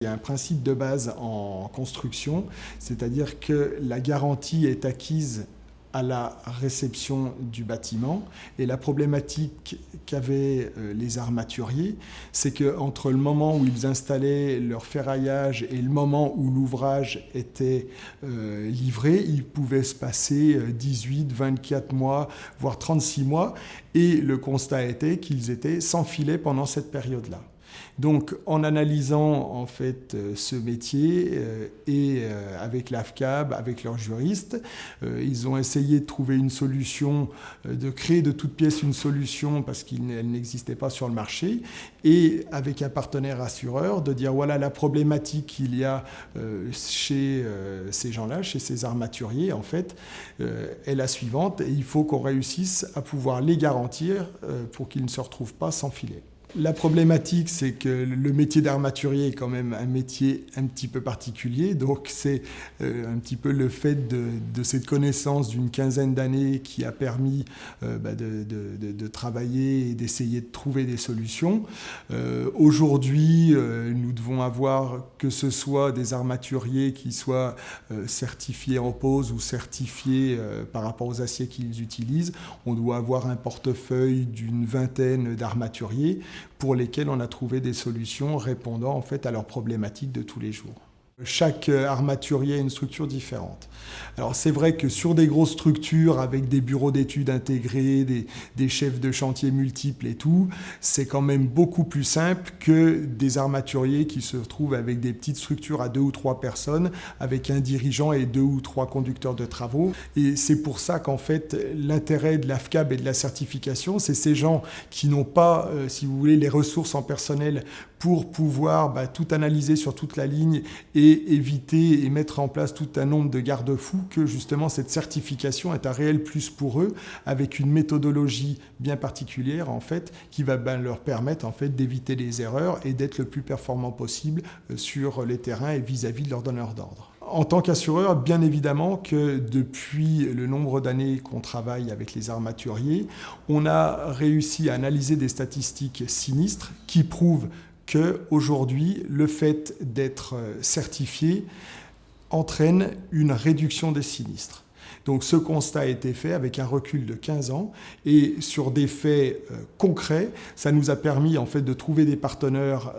Il y a un principe de base en construction, c'est-à-dire que la garantie est acquise à la réception du bâtiment. Et la problématique qu'avaient les armaturiers, c'est qu'entre le moment où ils installaient leur ferraillage et le moment où l'ouvrage était livré, il pouvait se passer 18, 24 mois, voire 36 mois. Et le constat était qu'ils étaient sans filet pendant cette période-là. Donc, en analysant en fait ce métier et avec l'AFCAB, avec leurs juristes, ils ont essayé de trouver une solution, de créer de toutes pièces une solution parce qu'elle n'existait pas sur le marché, et avec un partenaire assureur, de dire voilà la problématique qu'il y a chez ces gens-là, chez ces armaturiers, en fait, est la suivante, et il faut qu'on réussisse à pouvoir les garantir pour qu'ils ne se retrouvent pas sans filet. La problématique, c'est que le métier d'armaturier est quand même un métier un petit peu particulier. Donc, c'est un petit peu le fait de cette connaissance d'une quinzaine d'années qui a permis de travailler et d'essayer de trouver des solutions. Aujourd'hui, nous devons avoir, que ce soit des armaturiers qui soient certifiés en pose ou certifiés par rapport aux aciers qu'ils utilisent, on doit avoir un portefeuille d'une vingtaine d'armaturiers pour lesquels on a trouvé des solutions répondant en fait à leurs problématiques de tous les jours. Chaque armaturier a une structure différente. Alors c'est vrai que sur des grosses structures avec des bureaux d'études intégrés, des chefs de chantier multiples et tout, c'est quand même beaucoup plus simple que des armaturiers qui se retrouvent avec des petites structures à 2 ou 3 personnes, avec un dirigeant et 2 ou 3 conducteurs de travaux. Et c'est pour ça qu'en fait l'intérêt de l'AFCAB et de la certification, c'est ces gens qui n'ont pas, si vous voulez, les ressources en personnel pour pouvoir tout analyser sur toute la ligne et éviter et mettre en place tout un nombre de garde-fous, que justement cette certification est un réel plus pour eux, avec une méthodologie bien particulière en fait, qui va leur permettre en fait d'éviter les erreurs et d'être le plus performant possible sur les terrains et vis-à-vis de leurs donneurs d'ordre. En tant qu'assureur, bien évidemment que depuis le nombre d'années qu'on travaille avec les armaturiers, on a réussi à analyser des statistiques sinistres qui prouvent qu'aujourd'hui, le fait d'être certifié entraîne une réduction des sinistres. Donc ce constat a été fait avec un recul de 15 ans, et sur des faits concrets, ça nous a permis en fait de trouver des partenaires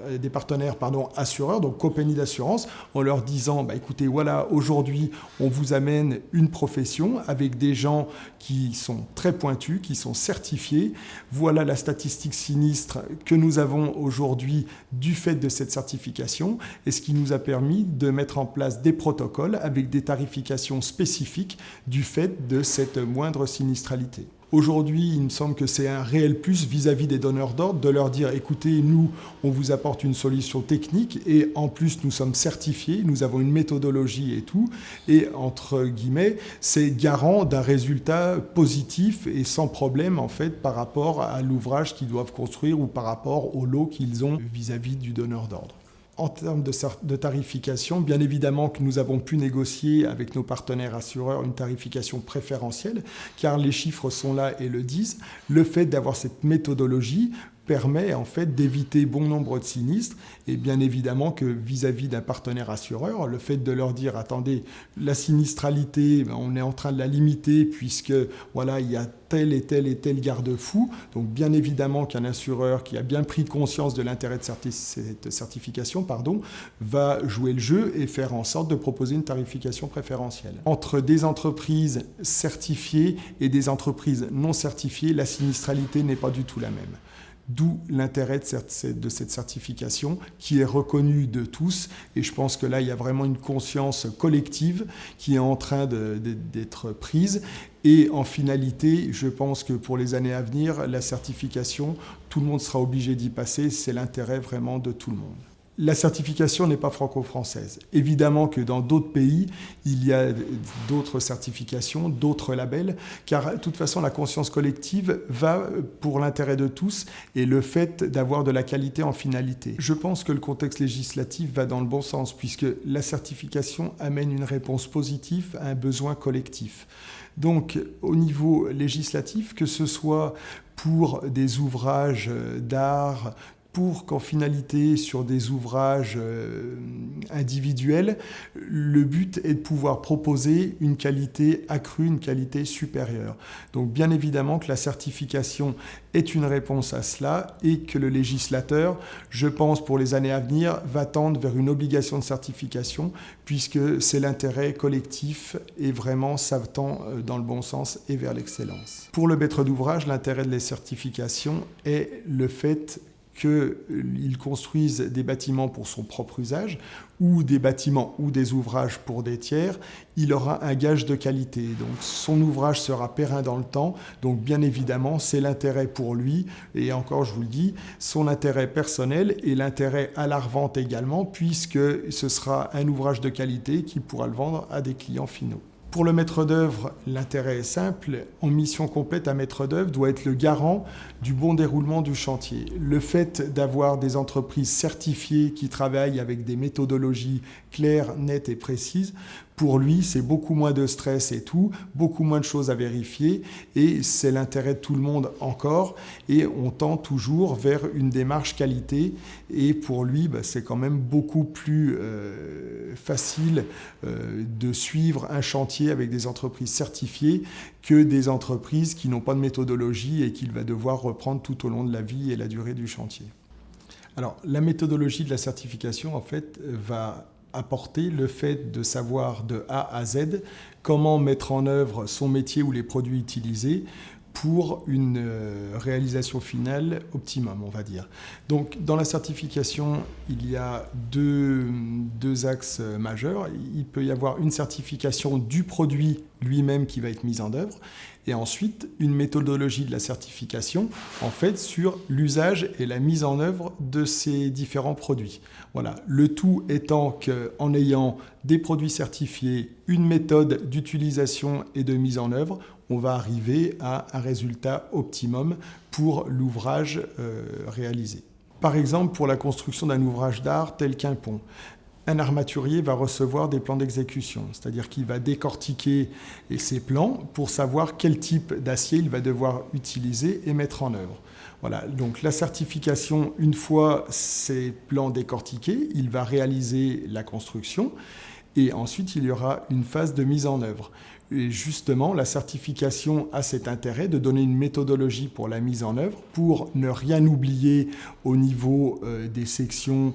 assureurs, donc compagnies d'assurance, en leur disant écoutez, voilà, aujourd'hui on vous amène une profession avec des gens qui sont très pointus, qui sont certifiés. Voilà la statistique sinistre que nous avons aujourd'hui du fait de cette certification, et ce qui nous a permis de mettre en place des protocoles avec des tarifications spécifiques du fait de cette moindre sinistralité. Aujourd'hui, il me semble que c'est un réel plus vis-à-vis des donneurs d'ordre de leur dire écoutez, nous, on vous apporte une solution technique et en plus, nous sommes certifiés, nous avons une méthodologie et tout, et entre guillemets, c'est garant d'un résultat positif et sans problème en fait par rapport à l'ouvrage qu'ils doivent construire ou par rapport au lot qu'ils ont vis-à-vis du donneur d'ordre. En termes de tarification, bien évidemment que nous avons pu négocier avec nos partenaires assureurs une tarification préférentielle, car les chiffres sont là et le disent. Le fait d'avoir cette méthodologie permet en fait d'éviter bon nombre de sinistres, et bien évidemment que vis-à-vis d'un partenaire assureur, le fait de leur dire attendez, la sinistralité, on est en train de la limiter puisque voilà, il y a tel et tel et tel garde-fou. Donc bien évidemment qu'un assureur qui a bien pris conscience de l'intérêt de cette certification va jouer le jeu et faire en sorte de proposer une tarification préférentielle. Entre des entreprises certifiées et des entreprises non certifiées, la sinistralité n'est pas du tout la même. D'où l'intérêt de cette certification qui est reconnue de tous. Et je pense que là, il y a vraiment une conscience collective qui est en train d'être prise. Et en finalité, je pense que pour les années à venir, la certification, tout le monde sera obligé d'y passer. C'est l'intérêt vraiment de tout le monde. La certification n'est pas franco-française. Évidemment que dans d'autres pays, il y a d'autres certifications, d'autres labels, car de toute façon, la conscience collective va pour l'intérêt de tous et le fait d'avoir de la qualité en finalité. Je pense que le contexte législatif va dans le bon sens, puisque la certification amène une réponse positive à un besoin collectif. Donc, au niveau législatif, que ce soit pour des ouvrages d'art, pour qu'en finalité, sur des ouvrages individuels, le but est de pouvoir proposer une qualité accrue, une qualité supérieure. Donc bien évidemment que la certification est une réponse à cela et que le législateur, je pense pour les années à venir, va tendre vers une obligation de certification puisque c'est l'intérêt collectif et vraiment ça tend dans le bon sens et vers l'excellence. Pour le maître d'ouvrage, l'intérêt de la certification est le fait qu'il construise des bâtiments pour son propre usage ou des bâtiments ou des ouvrages pour des tiers, il aura un gage de qualité. Donc son ouvrage sera périn dans le temps. Donc bien évidemment, c'est l'intérêt pour lui. Et encore, je vous le dis, son intérêt personnel et l'intérêt à la revente également, puisque ce sera un ouvrage de qualité qui pourra le vendre à des clients finaux. Pour le maître d'œuvre, l'intérêt est simple. En mission complète, un maître d'œuvre doit être le garant du bon déroulement du chantier. Le fait d'avoir des entreprises certifiées qui travaillent avec des méthodologies claires, nettes et précises, pour lui, c'est beaucoup moins de stress et tout, beaucoup moins de choses à vérifier et c'est l'intérêt de tout le monde encore et on tend toujours vers une démarche qualité et pour lui, c'est quand même beaucoup plus facile de suivre un chantier avec des entreprises certifiées que des entreprises qui n'ont pas de méthodologie et qu'il va devoir reprendre tout au long de la vie et la durée du chantier. Alors, la méthodologie de la certification, en fait, va apporter le fait de savoir de A à Z comment mettre en œuvre son métier ou les produits utilisés pour une réalisation finale optimum, on va dire. Donc, dans la certification, il y a deux axes majeurs. Il peut y avoir une certification du produit lui-même qui va être mise en œuvre et ensuite une méthodologie de la certification en fait sur l'usage et la mise en œuvre de ces différents produits. Voilà, le tout étant qu'en ayant des produits certifiés, une méthode d'utilisation et de mise en œuvre, on va arriver à un résultat optimum pour l'ouvrage réalisé. Par exemple, pour la construction d'un ouvrage d'art tel qu'un pont, un armaturier va recevoir des plans d'exécution, c'est-à-dire qu'il va décortiquer ses plans pour savoir quel type d'acier il va devoir utiliser et mettre en œuvre. Voilà, donc la certification, une fois ces plans décortiqués, il va réaliser la construction et ensuite il y aura une phase de mise en œuvre. Et justement, la certification a cet intérêt de donner une méthodologie pour la mise en œuvre, pour ne rien oublier au niveau des sections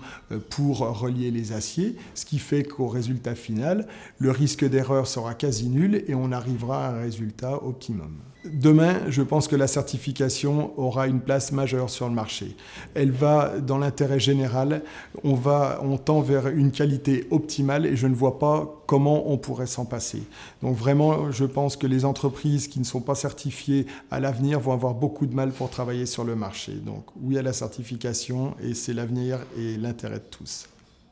pour relier les aciers, ce qui fait qu'au résultat final, le risque d'erreur sera quasi nul et on arrivera à un résultat optimum. Demain, je pense que la certification aura une place majeure sur le marché. Elle va dans l'intérêt général, on tend vers une qualité optimale et je ne vois pas comment on pourrait s'en passer. Donc vraiment, je pense que les entreprises qui ne sont pas certifiées à l'avenir vont avoir beaucoup de mal pour travailler sur le marché. Donc oui à la certification et c'est l'avenir et l'intérêt de tous.